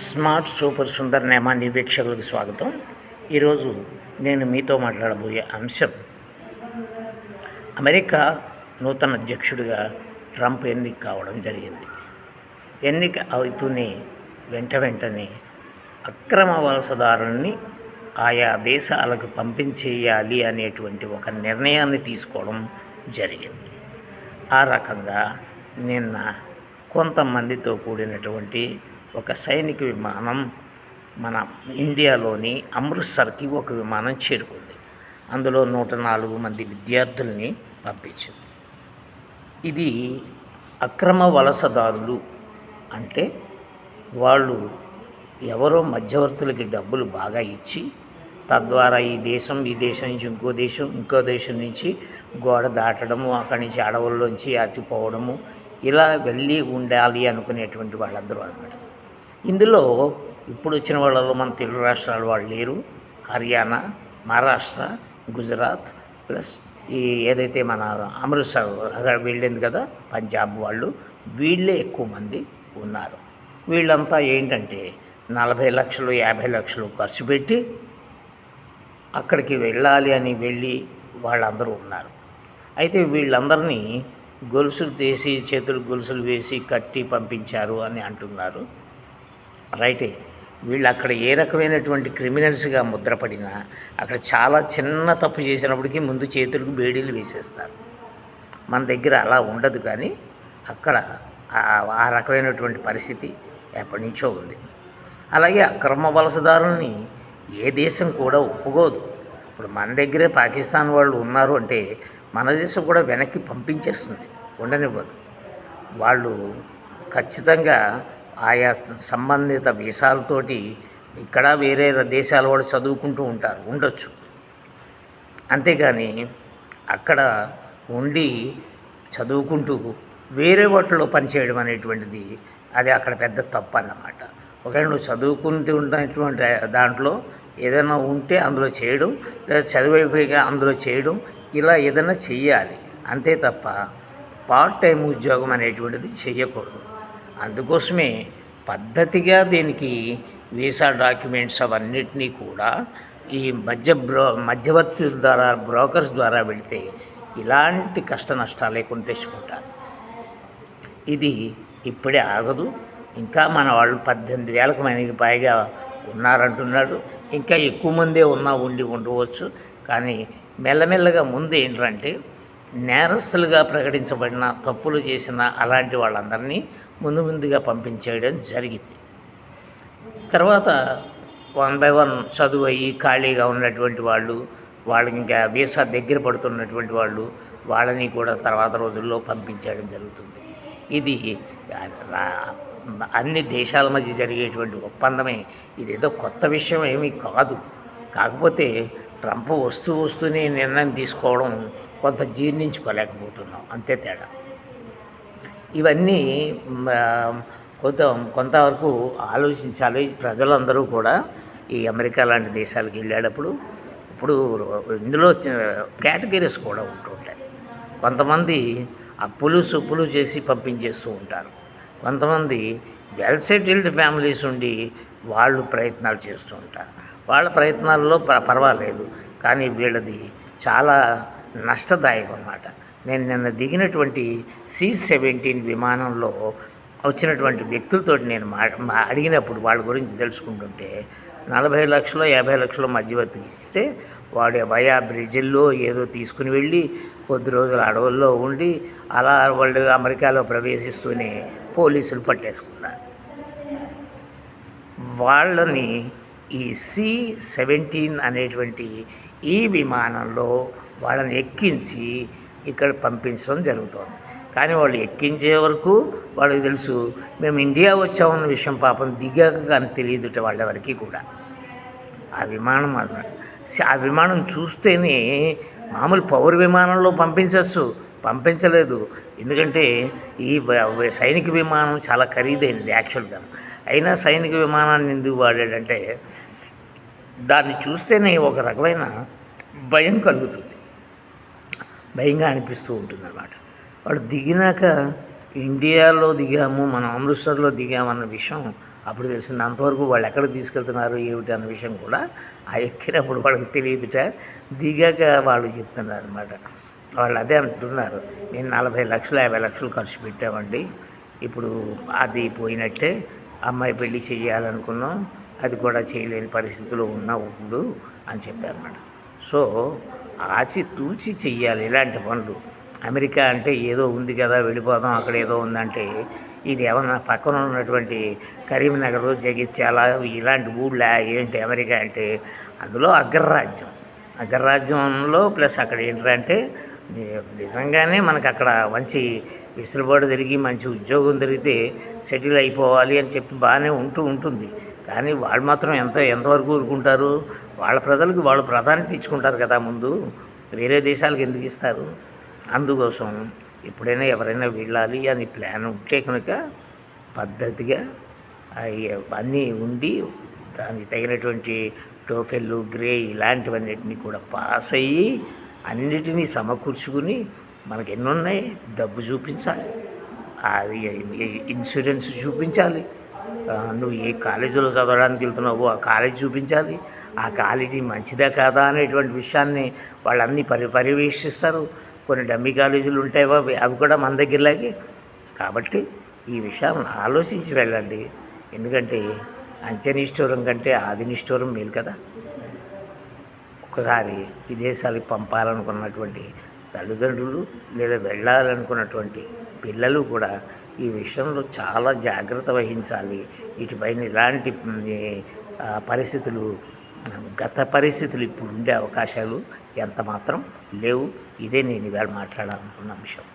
Smart super Sundar Nemani వీక్షకులకు స్వాగతం. ఈరోజు నేను మీతో మాట్లాడబోయే అంశం, అమెరికా నూతన అధ్యక్షుడిగా ట్రంప్ ఎన్నిక కావడం జరిగింది. ఎన్నిక అవుతూనే వెంటనే అక్రమ వలసదారుల్ని ఆయా దేశాలకు పంపించేయాలి అనేటువంటి ఒక నిర్ణయాన్ని తీసుకోవడం జరిగింది. ఆ రకంగా నిన్న కొంతమందితో కూడినటువంటి ఒక సైనిక విమానం మన ఇండియాలోని అమృత్సర్కి ఒక విమానం చేరుకుంది. అందులో 104 మంది విద్యార్థుల్ని పంపించింది. ఇది అక్రమ వలసదారులు అంటే వాళ్ళు ఎవరో మధ్యవర్తులకి డబ్బులు బాగా ఇచ్చి తద్వారా ఈ దేశం నుంచి ఇంకో దేశం నుంచి గోడ దాటడము, అక్కడి నుంచి అడవుల్లోంచి అతిపోవడము, ఇలా వెళ్ళి ఉండాలి అనుకునేటువంటి వాళ్ళందరూ అన్నమాట. ఇందులో ఇప్పుడు వచ్చిన వాళ్ళలో మన తెలుగు రాష్ట్రాల వాళ్ళు లేరు. హర్యానా, మహారాష్ట్ర, గుజరాత్ ప్లస్ ఈ ఏదైతే మన అమృత్సర్ అక్కడ వెళ్ళింది కదా పంజాబ్ వాళ్ళు, వీళ్ళే ఎక్కువ మంది ఉన్నారు. వీళ్ళంతా ఏంటంటే 40 లక్షలు 50 లక్షలు ఖర్చు పెట్టి అక్కడికి వెళ్ళాలి అని వెళ్ళి వాళ్ళందరూ ఉన్నారు. అయితే వీళ్ళందరినీ గొలుసులు చేసి చేతులు గొలుసులు వేసి కట్టి పంపించారు అని అంటున్నారు. రైటే, వీళ్ళు అక్కడ ఏ రకమైనటువంటి క్రిమినల్స్గా ముద్రపడినా అక్కడ చాలా చిన్న తప్పు చేసినప్పటికీ ముందు చేతులకు బేడీలు వేసేస్తారు. మన దగ్గర అలా ఉండదు, కానీ అక్కడ ఆ రకమైనటువంటి పరిస్థితి ఎప్పటి నుంచో ఉంది. అలాగే అక్రమ వలసదారుల్ని ఏ దేశం కూడా ఒప్పుకోదు. ఇప్పుడు మన దగ్గరే పాకిస్తాన్ వాళ్ళు ఉన్నారు అంటే మన దేశం కూడా వెనక్కి పంపించేస్తుంది, ఉండనివ్వదు. వాళ్ళు ఖచ్చితంగా ఆయా సంబంధిత వీసాలతోటి ఇక్కడ వేరే దేశాల వాళ్ళు చదువుకుంటూ ఉండొచ్చు. అంతేగాని అక్కడ ఉండి చదువుకుంటూ వేరే వాటిలో పనిచేయడం అనేటువంటిది అది అక్కడ పెద్ద తప్పు అన్నమాట. ఒకవేళ నువ్వు చదువుకుంటూ ఉన్నటువంటి దాంట్లో ఏదైనా ఉంటే అందులో చేయడం, లేదా చదివైపోయిగా అందులో చేయడం, ఇలా ఏదైనా చెయ్యాలి. అంతే తప్ప పార్ట్ టైం ఉద్యోగం అనేటువంటిది చేయకూడదు. అందుకోసమే పద్ధతిగా దీనికి వీసా డాక్యుమెంట్స్ అవన్నిటినీ కూడా ఈ మధ్యవర్తుల ద్వారా, బ్రోకర్స్ ద్వారా వెళితే ఇలాంటి కష్ట నష్టాలు లేకుండా తెచ్చుకుంటారు. ఇది ఇప్పుడే ఆగదు. ఇంకా మన వాళ్ళు 18,000 మందికి పైగా ఉన్నారంటున్నాడు. ఇంకా ఎక్కువ మందే ఉండవచ్చు. కానీ మెల్లమెల్లగా ముందు ఏంటంటే నేరస్తులుగా ప్రకటించబడిన, తప్పులు చేసిన అలాంటి వాళ్ళందరినీ ముందుగా పంపించేయడం జరిగింది. తర్వాత 1 by 1 చదువు అయ్యి ఖాళీగా ఉన్నటువంటి వాళ్ళకి ఇంకా వీసా దగ్గర పడుతున్నటువంటి వాళ్ళని కూడా తర్వాత రోజుల్లో పంపించేయడం జరుగుతుంది. ఇది అన్ని దేశాల మధ్య జరిగేటువంటి ఒప్పందమే. ఇదేదో కొత్త విషయం ఏమీ కాదు. కాకపోతే ట్రంప్ వస్తూనే నిర్ణయం తీసుకోవడం కొంత జీర్ణించుకోలేకపోతున్నాం, అంతే తేడా. ఇవన్నీ కొంతవరకు ఆలోచించాలి ప్రజలందరూ కూడా. ఈ అమెరికా లాంటి దేశాలకు వెళ్ళేటప్పుడు ఇప్పుడు ఇందులో కేటగిరీస్ కూడా ఉంటుంటాయి. కొంతమంది అప్పులు సొప్పులు చేసి పంపించేస్తూ ఉంటారు. కొంతమంది వెల్ సెటిల్డ్ ఫ్యామిలీస్ ఉండి వాళ్ళు ప్రయత్నాలు చేస్తూ ఉంటారు. వాళ్ళ ప్రయత్నాల్లో పర్వాలేదు, కానీ వీళ్ళది చాలా నష్టదాయకం అన్నమాట. నేను నిన్న దిగినటువంటి C-17 విమానంలో వచ్చినటువంటి వ్యక్తులతో నేను అడిగినప్పుడు వాళ్ళ గురించి తెలుసుకుంటుంటే 40 లక్షలు 50 లక్షలు మధ్యవర్తికి ఇస్తే వాడు వయా బ్రెజిల్లో ఏదో తీసుకుని వెళ్ళి కొద్ది రోజులు అడవుల్లో ఉండి అలా వాళ్ళు అమెరికాలో ప్రవేశిస్తూనే పోలీసులు పట్టేసుకున్నారు. వాళ్ళని ఈ C-17 అనేటువంటి ఈ విమానంలో వాళ్ళని ఎక్కించి ఇక్కడ పంపించడం జరుగుతుంది. కానీ వాళ్ళు ఎక్కించే వరకు వాళ్ళకి తెలుసు మేము ఇండియా వచ్చామన్న విషయం పాపం దిగాక కానీ తెలియదుట వాళ్ళెవరికి కూడా. ఆ విమానం చూస్తేనే మామూలు పౌర విమానంలో పంపించలేదు. ఎందుకంటే ఈ సైనిక విమానం చాలా ఖరీదైనది యాక్చువల్గా. అయినా సైనిక విమానాన్ని ఎందుకు వాడాడంటే దాన్ని చూస్తేనే ఒక రకమైన భయంగా అనిపిస్తూ ఉంటుందన్నమాట. వాడు దిగినాక ఇండియాలో దిగాము, మనం అమృత్సర్లో దిగామన్న విషయం అప్పుడు తెలిసింది. అంతవరకు వాళ్ళు ఎక్కడికి తీసుకెళ్తున్నారు ఏమిటి అన్న విషయం కూడా ఆ ఎక్కినప్పుడు వాళ్ళకి తెలియదుట. దిగాక వాళ్ళు చెప్తున్నారు అనమాట. వాళ్ళు అదే అంటున్నారు, మేము 40 లక్షలు 50 లక్షలు ఖర్చు పెట్టామండి, ఇప్పుడు అది పోయినట్టే. అమ్మాయి పెళ్లి చేయాలనుకున్నాం, అది కూడా చేయలేని పరిస్థితిలో ఉన్నాం ఇప్పుడు అని చెప్పారన్నమాట. సో ఆచితూచి చెయ్యాలి ఇలాంటి పనులు. అమెరికా అంటే ఏదో ఉంది కదా వెళ్ళిపోదాం, అక్కడ ఏదో ఉందంటే ఇది ఏమన్నా పక్కన ఉన్నటువంటి కరీంనగర్, జగిత్యాల ఇలాంటి ఊళ్ళో ఏంటి అమెరికా అంటే? అందులో అగ్రరాజ్యం. అగ్రరాజ్యంలో ప్లస్ అక్కడ ఏంటంటే నిజంగానే మనకు అక్కడ మంచి వెసులుబాటు తిరిగి మంచి ఉద్యోగం దొరికితే సెటిల్ అయిపోవాలి అని చెప్పి బాగానే ఉంటుంది. కానీ వాళ్ళు మాత్రం ఎంతవరకు ఊరుకుంటారు? వాళ్ళ ప్రజలకు వాళ్ళు ప్రాధాన్యత ఇచ్చుకుంటారు కదా ముందు, వేరే దేశాలకు ఎందుకు ఇస్తారు? అందుకోసం ఎప్పుడైనా ఎవరైనా వెళ్ళాలి అని ప్లాన్ ఉంటే కనుక పద్ధతిగా అన్నీ ఉండి దానికి తగినటువంటి టోఫెల్, గ్రే ఇలాంటివన్నిటిని కూడా పాస్ అయ్యి అన్నిటినీ సమకూర్చుకుని మనకి ఎన్ని ఉన్నాయి డబ్బు చూపించాలి, అది ఇన్సూరెన్స్ చూపించాలి, నువ్వు ఏ కాలేజీలో చదవడానికి వెళ్తున్నావో ఆ కాలేజీ చూపించాలి, ఆ కాలేజీ మంచిదా కాదా అనేటువంటి విషయాన్ని వాళ్ళన్నీ పర్యవేక్షిస్తారు. కొన్ని డమ్మీ కాలేజీలు ఉంటాయి, అవి కూడా మన దగ్గరలాగే. కాబట్టి ఈ విషయాలను ఆలోచించి వెళ్ళండి. ఎందుకంటే అంత్యనిష్ఠూరం కంటే ఆదినిష్ఠూరం మేలు కదా. ఒక్కసారి విదేశాలకు పంపాలనుకున్నటువంటి తల్లిదండ్రులు లేదా వెళ్ళాలనుకున్నటువంటి పిల్లలు కూడా ఈ విషయంలో చాలా జాగ్రత్త వహించాలి. వీటిపైన ఇలాంటి పరిస్థితులు, గత పరిస్థితులు ఇప్పుడు ఉండే అవకాశాలు ఎంత మాత్రం లేవు. ఇదే నేను ఇవాళ మాట్లాడాలనుకున్న అంశం.